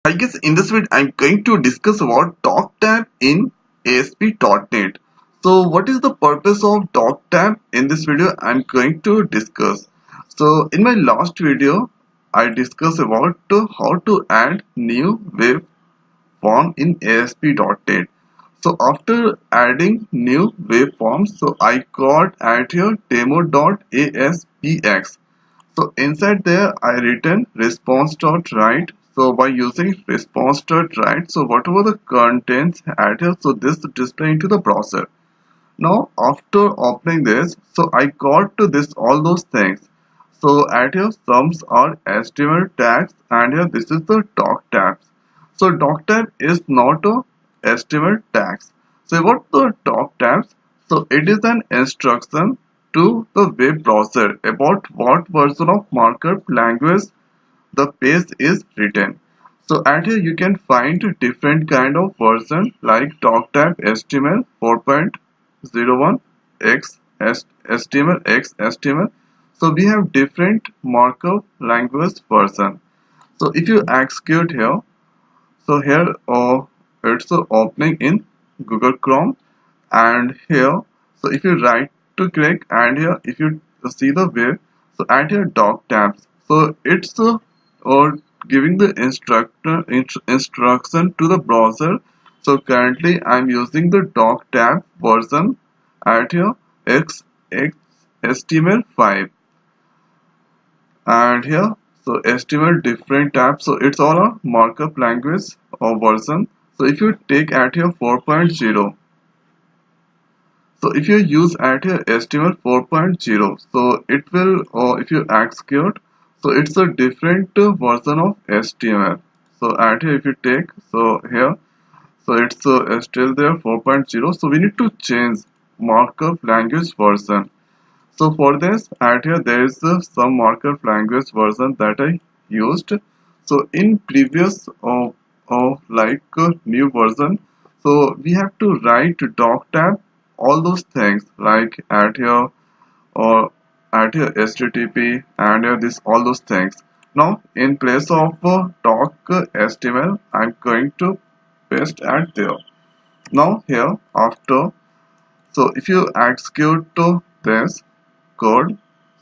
I guess in this video I'm going to discuss about DOCTYPE in ASP.NET. So what is the purpose of DOCTYPE? In this video I'm going to discuss. So in my last video I discussed about how to add new web form in ASP.NET. So after adding new waveforms, so I got add here demo.aspx. So inside there I written response.write. So by using response.write, so whatever the contents add here, so this display into the browser. Now after opening this, so I got to this all those things. So at here sums are HTML tags and here this is the doc tabs. So doc tab is not a HTML tags. So what the doc tabs? So it is an instruction to the web browser about what version of markup language the page is written. So at here you can find different kind of version like DocType HTML 4.01 X HTML X HTML. So we have different markup language version. So if you execute here, so here it's opening in Google Chrome, and here so if you right to click and here if you see the web, so at here doc tabs, so it's giving the instruction to the browser. So currently I'm using the doc tab version at here HTML5, and here so HTML different tabs, so it's all a markup language or version. So if you take at here 4.0, so if you use at here HTML 4.0, so it will, or if you execute, so it's a different version of HTML. So at here if you take, so here, so it's still there 4.0. So we need to change markup language version. So for this at here there is some markup language version that I used. So in previous new version, so we have to write doc tab all those things like at here or at here http and here this all those things. Now in place of doc HTML I'm going to paste at there. Now here after, so if you execute this code,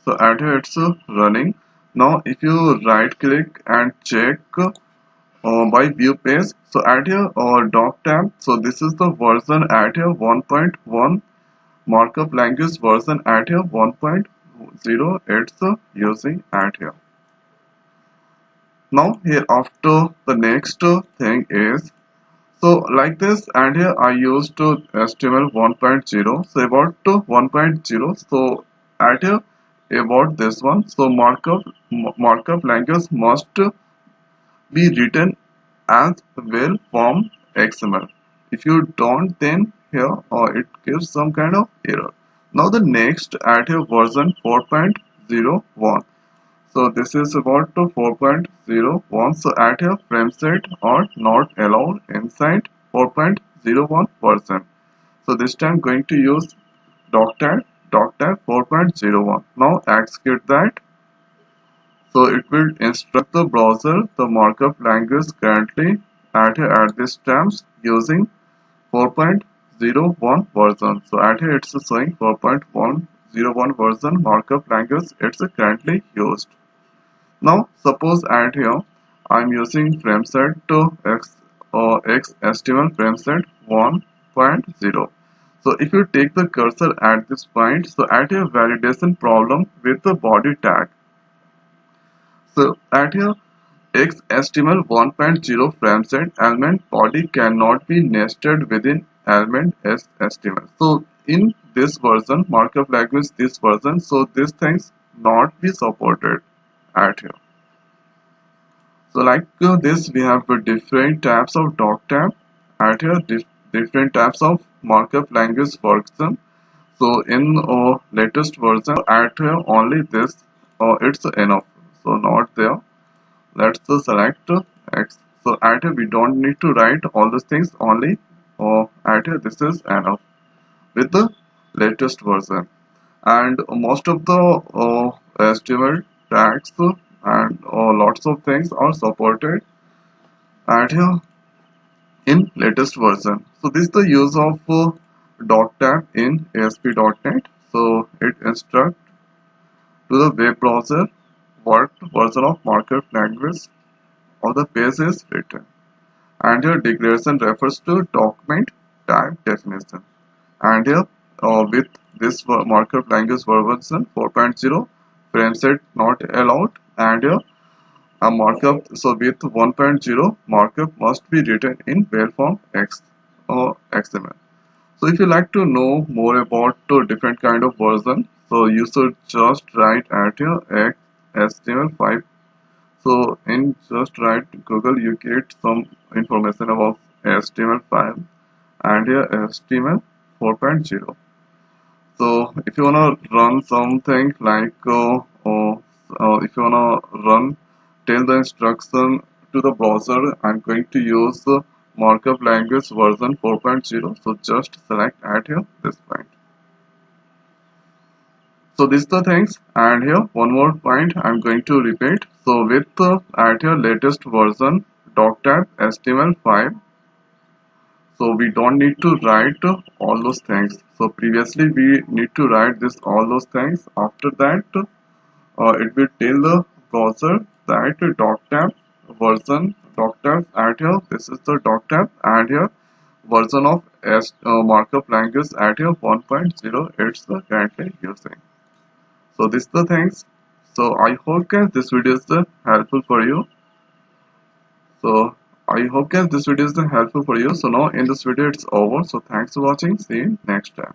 so at here it's running. Now if you right click and check by view page, so at here doc tab, so this is the version at here 1.1, markup language version at here 1.0 it's using at here. Now here after the next thing is, so like this and here I used HTML 1.0. So about 1.0, so at here about this one, so markup language must be written as well from XML. If you don't, then here or it gives some kind of error. Now the next at here version 4.01. So this is about to 4.01. So at here frame set are not allowed inside 4.01 version. So this time going to use doctype 4.01. Now execute that. So it will instruct the browser the markup language currently at here at this times using 4.01 version. So at here it's showing 4.101 version markup language it's currently used. Now suppose at here I'm using frameset to x HTML frameset 1.0. So if you take the cursor at this point, so at here validation problem with the body tag. So at here x HTML 1.0 frameset element body cannot be nested within element s HTML. So in this version markup language this version, so these things not be supported at here. So like this we have different types of doc tab at here, different types of markup language version. So in latest version at here only this it's enough, so not there. Let's select X. So at here we don't need to write all these things, only at here this is enough with the latest version. And most of the HTML tags and lots of things are supported and here in latest version. So this is the use of DOCTYPE in ASP.NET. So it instructs to the web browser what version of markup language of the page is written. And here declaration refers to document type definition. And here with this markup language version 4.0 frame set not allowed, and here a markup, so with 1.0 markup must be written in well form X or XML. So if you like to know more about different kind of version, so you should just write at your HTML5. So in just write Google, you get some information about HTML5 and here HTML 4.0. So if you wanna run something like if you wanna run, tell the instruction to the browser, I'm going to use markup language version 4.0. So just select add here this point. So this is the things, and here one more point I'm going to repeat. So with at your latest version DOCTYPE HTML5, so we don't need to write all those things. So previously we need to write this all those things. After that it will tell the browser that DOCTYPE version DOCTYPE at here, this is the DOCTYPE, and here version of markup language at here 1.0 it's the currently using. So this is the things. So I hope guys this video is helpful for you. So I hope guys this video is helpful for you. So now in this video it's over. So thanks for watching. See you next time.